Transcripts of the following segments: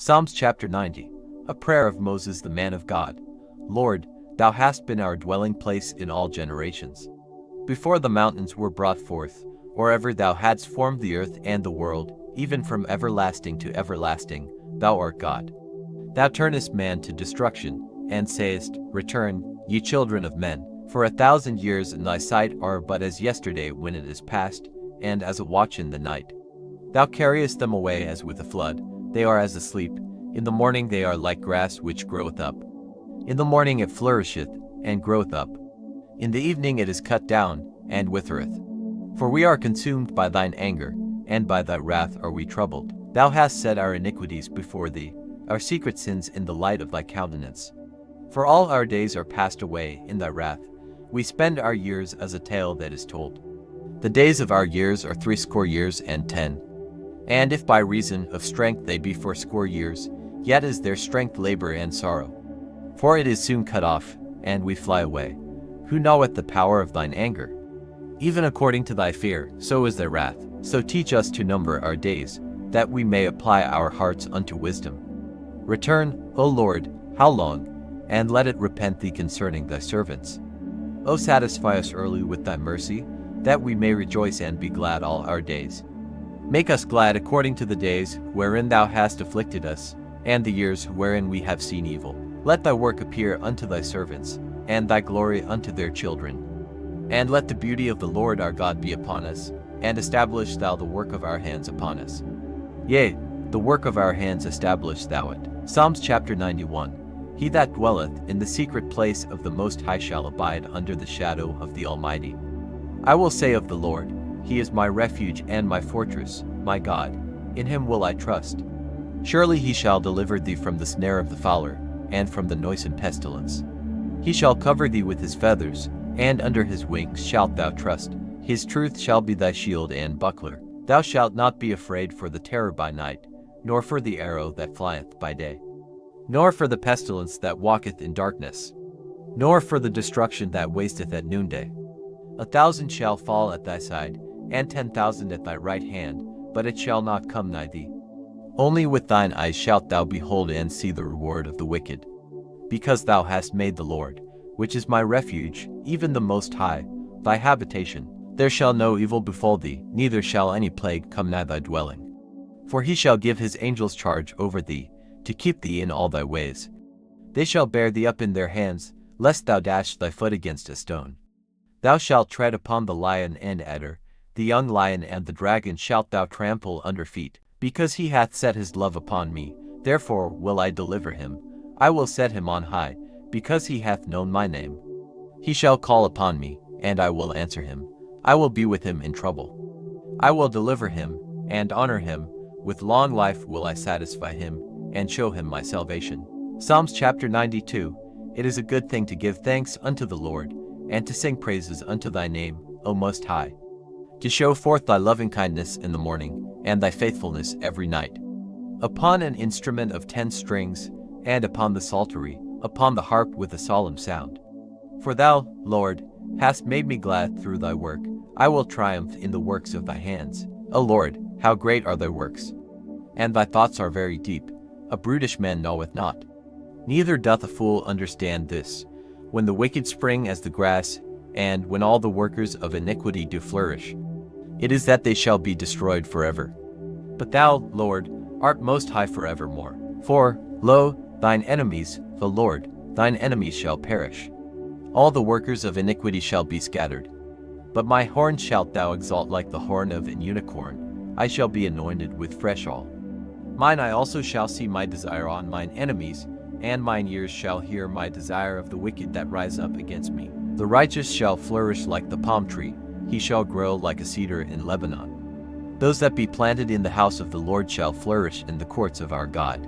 Psalms chapter 90. A prayer of Moses the man of God. Lord, thou hast been our dwelling place in all generations. Before the mountains were brought forth, or ever thou hadst formed the earth and the world, even from everlasting to everlasting, thou art God. Thou turnest man to destruction, and sayest, Return, ye children of men. For 1,000 years in thy sight are but as yesterday when it is past, and as a watch in the night. Thou carriest them away as with a flood, they are as asleep. In the morning they are like grass which groweth up. In the morning it flourisheth, and groweth up. In the evening it is cut down, and withereth. For we are consumed by thine anger, and by thy wrath are we troubled. Thou hast set our iniquities before thee, our secret sins in the light of thy countenance. For all our days are passed away in thy wrath. We spend our years as a tale that is told. The days of our years are 60 years and 10. And if by reason of strength they be 80 years, yet is their strength labor and sorrow. For it is soon cut off, and we fly away. Who knoweth the power of thine anger? Even according to thy fear, so is their wrath. So teach us to number our days, that we may apply our hearts unto wisdom. Return, O Lord, how long? And let it repent thee concerning thy servants. O satisfy us early with thy mercy, that we may rejoice and be glad all our days. Make us glad according to the days wherein thou hast afflicted us, and the years wherein we have seen evil. Let thy work appear unto thy servants, and thy glory unto their children. And let the beauty of the Lord our God be upon us, and establish thou the work of our hands upon us. Yea, the work of our hands establish thou it. Psalms chapter 91. He that dwelleth in the secret place of the Most High shall abide under the shadow of the Almighty. I will say of the Lord, He is my refuge and my fortress, my God, in Him will I trust. Surely He shall deliver thee from the snare of the fowler, and from the noisome pestilence. He shall cover thee with His feathers, and under His wings shalt thou trust. His truth shall be thy shield and buckler. Thou shalt not be afraid for the terror by night, nor for the arrow that flieth by day, nor for the pestilence that walketh in darkness, nor for the destruction that wasteth at noonday. 1,000 shall fall at thy side, and 10,000 at thy right hand, but it shall not come nigh thee. Only with thine eyes shalt thou behold and see the reward of the wicked. Because thou hast made the Lord, which is my refuge, even the Most High, thy habitation, there shall no evil befall thee, neither shall any plague come nigh thy dwelling. For he shall give his angels charge over thee, to keep thee in all thy ways. They shall bear thee up in their hands, lest thou dash thy foot against a stone. Thou shalt tread upon the lion and adder, the young lion and the dragon shalt thou trample under feet. Because he hath set his love upon me, therefore will I deliver him. I will set him on high, because he hath known my name. He shall call upon me, and I will answer him. I will be with him in trouble. I will deliver him, and honor him. With long life will I satisfy him, and show him my salvation. Psalms chapter 92. It is a good thing to give thanks unto the Lord, and to sing praises unto thy name, O Most High. To show forth thy loving kindness in the morning, and thy faithfulness every night. Upon an instrument of 10 strings, and upon the psaltery, upon the harp with a solemn sound. For thou, Lord, hast made me glad through thy work. I will triumph in the works of thy hands. O Lord, how great are thy works! And thy thoughts are very deep. A brutish man knoweth not. Neither doth a fool understand this. When the wicked spring as the grass, and when all the workers of iniquity do flourish, it is that they shall be destroyed forever. But thou, Lord, art most high forevermore. For, lo, thine enemies, the Lord, thine enemies shall perish. All the workers of iniquity shall be scattered. But my horn shalt thou exalt like the horn of an unicorn. I shall be anointed with fresh oil. Mine eye also shall see my desire on mine enemies, and mine ears shall hear my desire of the wicked that rise up against me. The righteous shall flourish like the palm tree. He shall grow like a cedar in Lebanon. Those that be planted in the house of the Lord shall flourish in the courts of our God.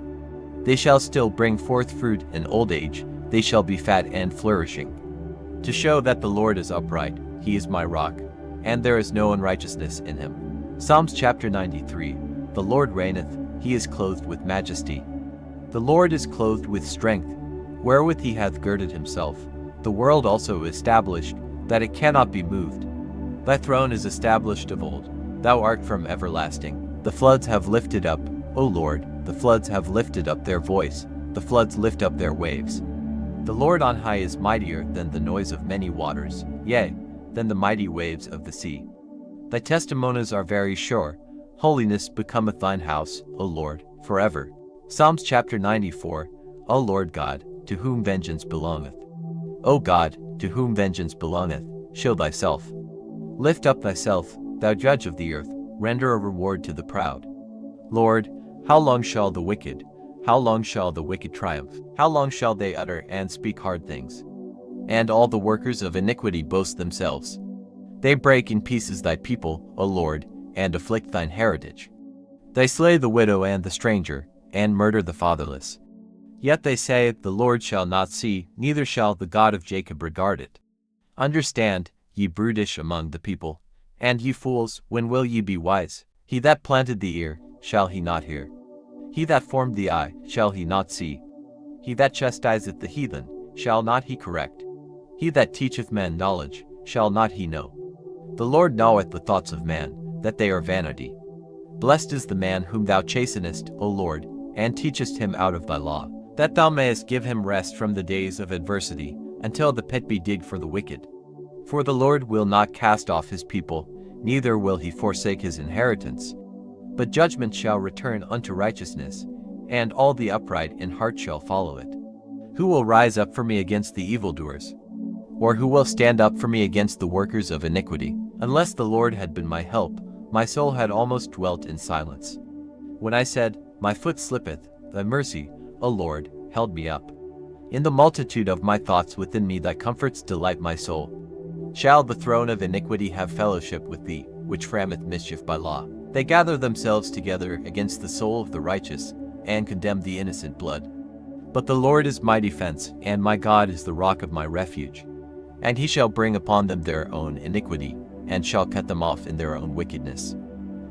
They shall still bring forth fruit in old age, they shall be fat and flourishing. To show that the Lord is upright, he is my rock, and there is no unrighteousness in him. Psalms chapter 93. The Lord reigneth, he is clothed with majesty. The Lord is clothed with strength, wherewith he hath girded himself. The world also is established, that it cannot be moved. Thy throne is established of old, thou art from everlasting. The floods have lifted up, O Lord, the floods have lifted up their voice, the floods lift up their waves. The Lord on high is mightier than the noise of many waters, yea, than the mighty waves of the sea. Thy testimonies are very sure, holiness becometh thine house, O Lord, forever. Psalms chapter 94. O Lord God, to whom vengeance belongeth. O God, to whom vengeance belongeth, show thyself. Lift up thyself, thou judge of the earth, render a reward to the proud. Lord, how long shall the wicked triumph? How long shall they utter and speak hard things? And all the workers of iniquity boast themselves. They break in pieces thy people, O Lord, and afflict thine heritage. They slay the widow and the stranger, and murder the fatherless. Yet they say, the Lord shall not see, neither shall the God of Jacob regard it. Understand, ye brutish among the people, and ye fools, when will ye be wise? He that planted the ear, shall he not hear? He that formed the eye, shall he not see? He that chastiseth the heathen, shall not he correct? He that teacheth men knowledge, shall not he know? The Lord knoweth the thoughts of man, that they are vanity. Blessed is the man whom thou chastenest, O Lord, and teachest him out of thy law, that thou mayest give him rest from the days of adversity, until the pit be digged for the wicked. For the Lord will not cast off his people, neither will he forsake his inheritance. But judgment shall return unto righteousness, and all the upright in heart shall follow it. Who will rise up for me against the evildoers? Or who will stand up for me against the workers of iniquity? Unless the Lord had been my help, my soul had almost dwelt in silence. When I said, my foot slippeth, thy mercy, O Lord, held me up. In the multitude of my thoughts within me thy comforts delight my soul. Shall the throne of iniquity have fellowship with thee, which frameth mischief by law? They gather themselves together against the soul of the righteous, and condemn the innocent blood. But the Lord is my defense, and my God is the rock of my refuge. And he shall bring upon them their own iniquity, and shall cut them off in their own wickedness.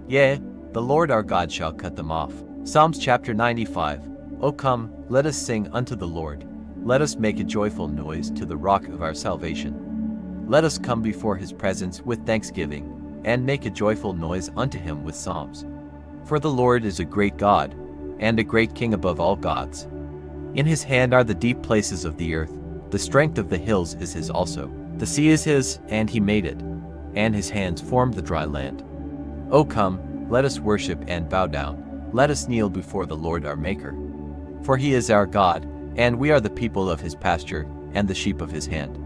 Yea, the Lord our God shall cut them off. Psalms chapter 95. O come, let us sing unto the Lord. Let us make a joyful noise to the rock of our salvation. Let us come before his presence with thanksgiving, and make a joyful noise unto him with psalms. For the Lord is a great God, and a great King above all gods. In his hand are the deep places of the earth, the strength of the hills is his also. The sea is his, and he made it, and his hands formed the dry land. O come, let us worship and bow down, let us kneel before the Lord our Maker. For he is our God, and we are the people of his pasture, and the sheep of his hand.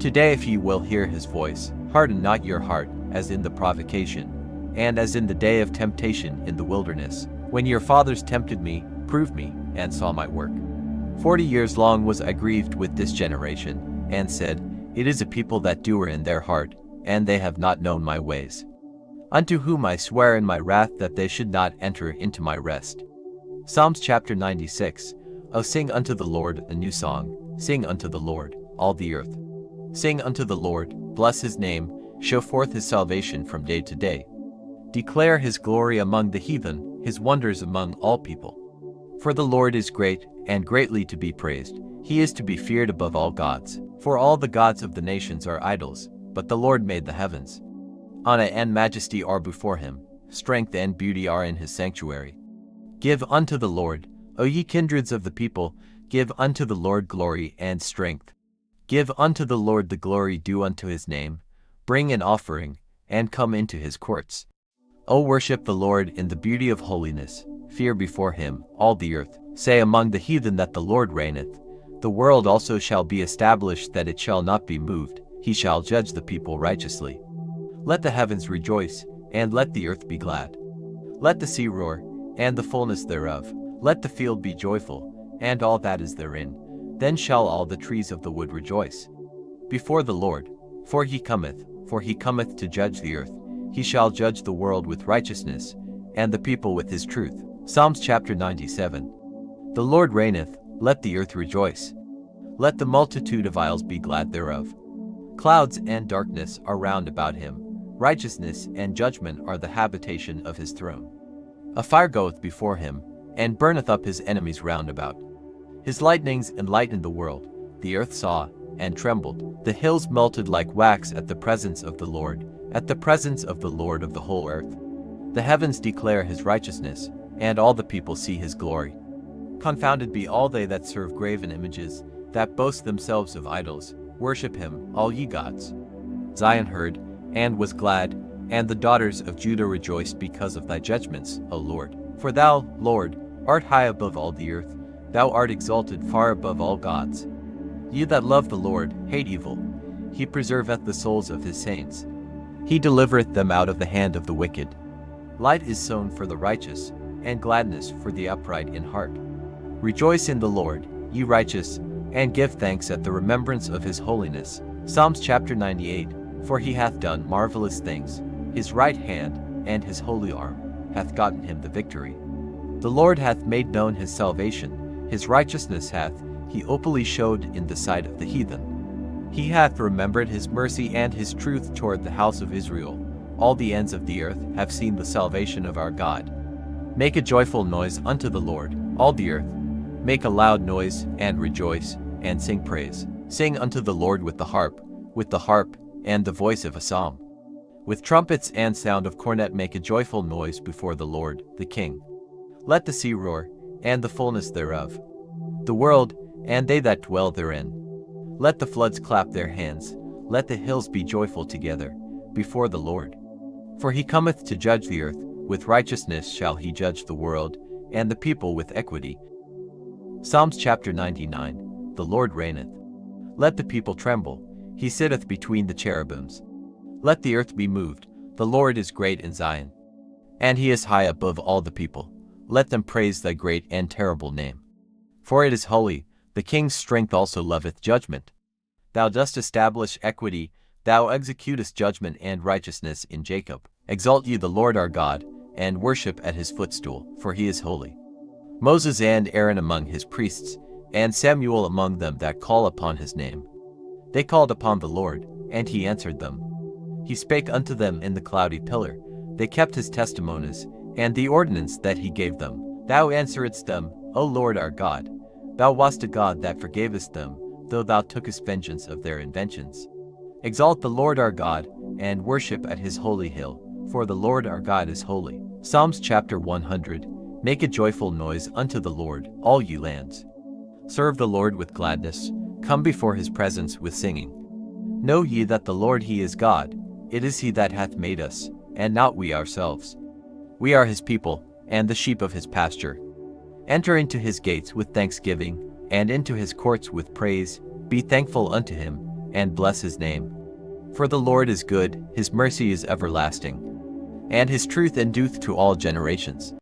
Today if ye will hear his voice, harden not your heart, as in the provocation, and as in the day of temptation in the wilderness, when your fathers tempted me, proved me, and saw my work. 40 years long was I grieved with this generation, and said, it is a people that do err in their heart, and they have not known my ways. Unto whom I swear in my wrath that they should not enter into my rest. Psalms chapter 96. O sing unto the Lord a new song, sing unto the Lord, all the earth. Sing unto the Lord, bless his name, show forth his salvation from day to day. Declare his glory among the heathen, his wonders among all people. For the Lord is great, and greatly to be praised. He is to be feared above all gods. For all the gods of the nations are idols, but the Lord made the heavens. Honor and majesty are before him, strength and beauty are in his sanctuary. Give unto the Lord, O ye kindreds of the people, give unto the Lord glory and strength. Give unto the Lord the glory due unto his name. Bring an offering, and come into his courts. O worship the Lord in the beauty of holiness. Fear before him, all the earth. Say among the heathen that the Lord reigneth. The world also shall be established, that it shall not be moved. He shall judge the people righteously. Let the heavens rejoice, and let the earth be glad. Let the sea roar, and the fullness thereof. Let the field be joyful, and all that is therein. Then shall all the trees of the wood rejoice before the Lord. For he cometh to judge the earth. He shall judge the world with righteousness, and the people with his truth. Psalms chapter 97. The Lord reigneth, let the earth rejoice. Let the multitude of isles be glad thereof. Clouds and darkness are round about him. Righteousness and judgment are the habitation of his throne. A fire goeth before him, and burneth up his enemies round about. His lightnings enlightened the world. The earth saw, and trembled. The hills melted like wax at the presence of the Lord, at the presence of the Lord of the whole earth. The heavens declare his righteousness, and all the people see his glory. Confounded be all they that serve graven images, that boast themselves of idols. Worship him, all ye gods. Zion heard, and was glad, and the daughters of Judah rejoiced because of thy judgments, O Lord. For thou, Lord, art high above all the earth, thou art exalted far above all gods. Ye that love the Lord, hate evil. He preserveth the souls of his saints. He delivereth them out of the hand of the wicked. Light is sown for the righteous, and gladness for the upright in heart. Rejoice in the Lord, ye righteous, and give thanks at the remembrance of his holiness. Psalms chapter 98. For he hath done marvelous things. His right hand and his holy arm hath gotten him the victory. The Lord hath made known his salvation. His righteousness hath he openly showed in the sight of the heathen. He hath remembered his mercy and his truth toward the house of Israel. All the ends of the earth have seen the salvation of our God. Make a joyful noise unto the Lord, all the earth. Make a loud noise, and rejoice, and sing praise. Sing unto the Lord with the harp and the voice of a psalm. With trumpets and sound of cornet make a joyful noise before the Lord, the King. Let the sea roar, and the fullness thereof, the world, and they that dwell therein. Let the floods clap their hands, let the hills be joyful together, before the Lord. For he cometh to judge the earth, with righteousness shall he judge the world, and the people with equity. Psalms chapter 99. The Lord reigneth. Let the people tremble, he sitteth between the cherubims. Let the earth be moved, the Lord is great in Zion, and he is high above all the people. Let them praise thy great and terrible name. For it is holy, the king's strength also loveth judgment. Thou dost establish equity, thou executest judgment and righteousness in Jacob. Exalt ye the Lord our God, and worship at his footstool, for he is holy. Moses and Aaron among his priests, and Samuel among them that call upon his name. They called upon the Lord, and he answered them. He spake unto them in the cloudy pillar. They kept his testimonies, and the ordinance that he gave them. Thou answeredst them, O Lord our God. Thou wast a God that forgavest them, though thou tookest vengeance of their inventions. Exalt the Lord our God, and worship at his holy hill, for the Lord our God is holy. Psalms chapter 100. Make a joyful noise unto the Lord, all ye lands. Serve the Lord with gladness, come before his presence with singing. Know ye that the Lord he is God, it is he that hath made us, and not we ourselves. We are his people, and the sheep of his pasture. Enter into his gates with thanksgiving, and into his courts with praise. Be thankful unto him, and bless his name. For the Lord is good, his mercy is everlasting, and his truth endureth to all generations.